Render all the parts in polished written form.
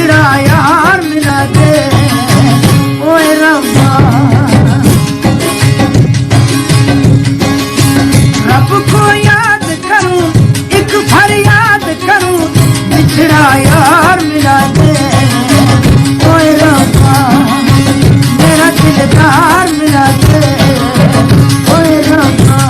बिछड़ा यार मिला दे ओए रब्बा। रब को याद करूं एक फरियाद करूं बिछड़ा यार मिला दे ओए रब्बा। मेरा दिलदार मिला दे ओए रब्बा।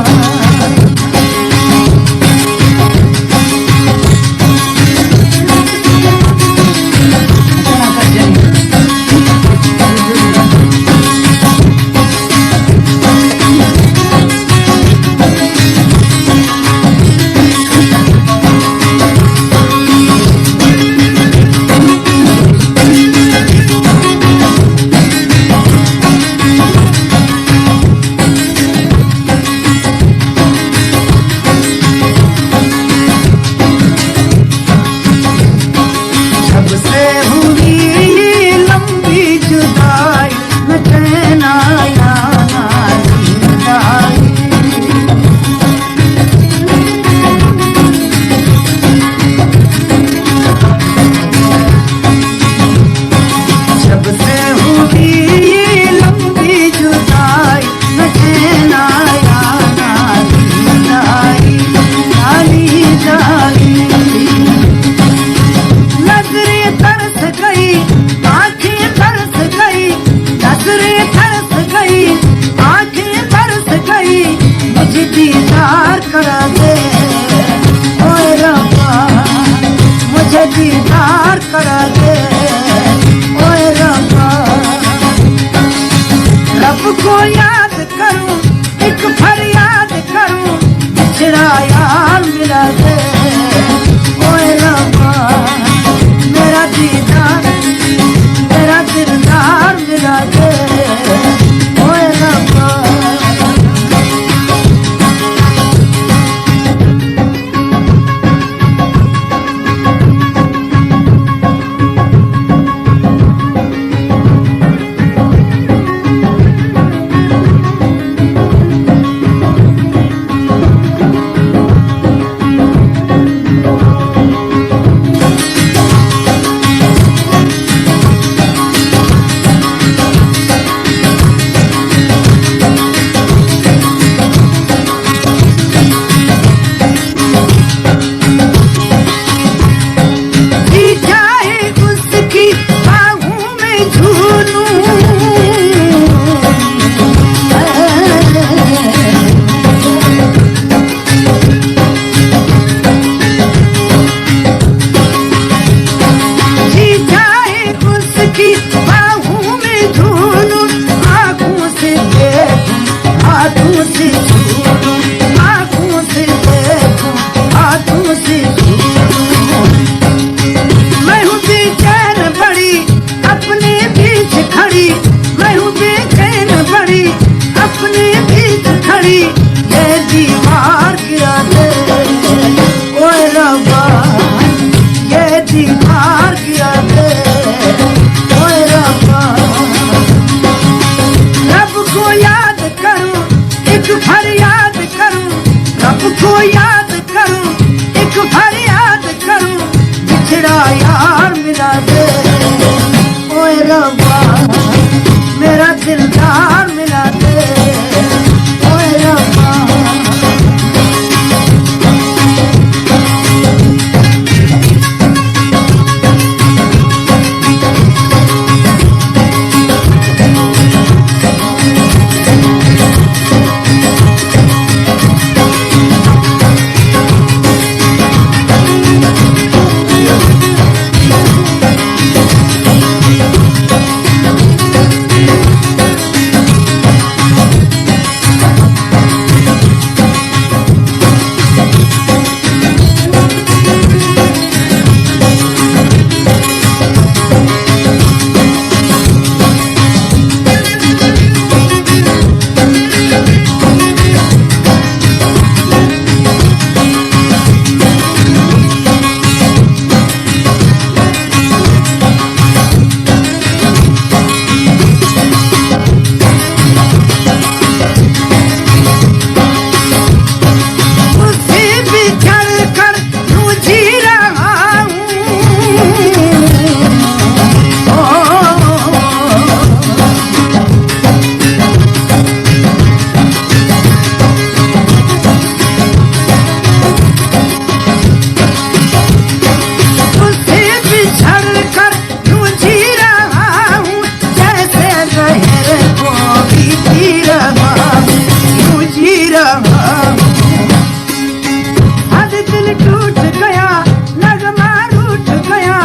दीदार करा दे ओए रब्बा। मुझे दीदार करा दे ओए रब्बा। रब को याद करूं एक फरियाद करूं बिछड़ा यार मिला दे ओए रब्बा। मेरा दीदार मेरा दिलदार मिला दे ओए रब्बा। को याद करूं एक फरियाद करूं बिछड़ा यार मिला दे ओए रब्बा। मेरा दिलदार मिला दे ओए रब्बा। दिल टूट गया नगमा रूठ गया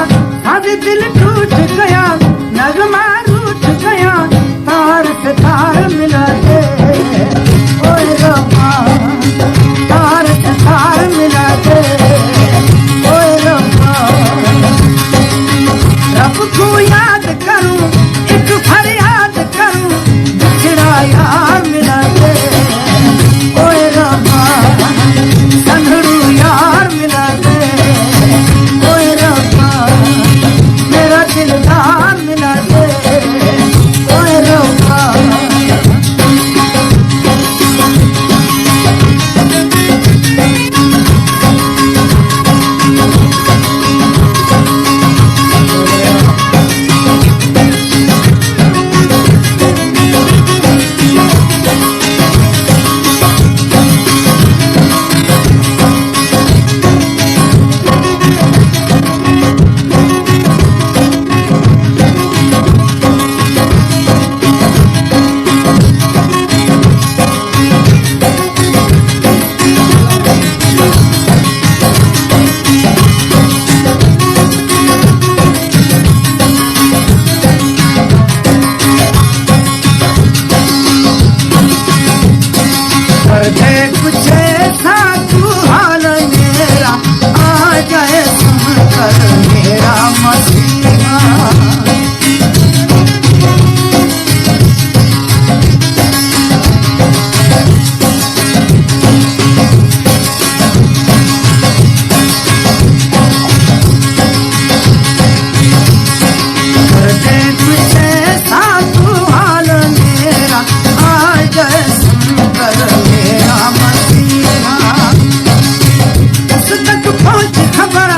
अब दिल टूट गया नगमा रूठ गया तार से तार मिला दे ओए रब्बा तार से तार मिला दे ओए रब्बा रब को याद करूं एक फरियाद करूं बिछड़ा यार मिला दे ओए रब्बा संधरू यार मिला दे ओए रब्बा मेरा दिलदार मिला दे ओए रब्बा दे कुछ ऐसा तू हाल मेरा आ जाए सुन कर मेरा मसीहा दे कुछ ऐसा तू हाल मेरा आ जाए सुन कर मेरा मसीहा उस तक पहुंच खबर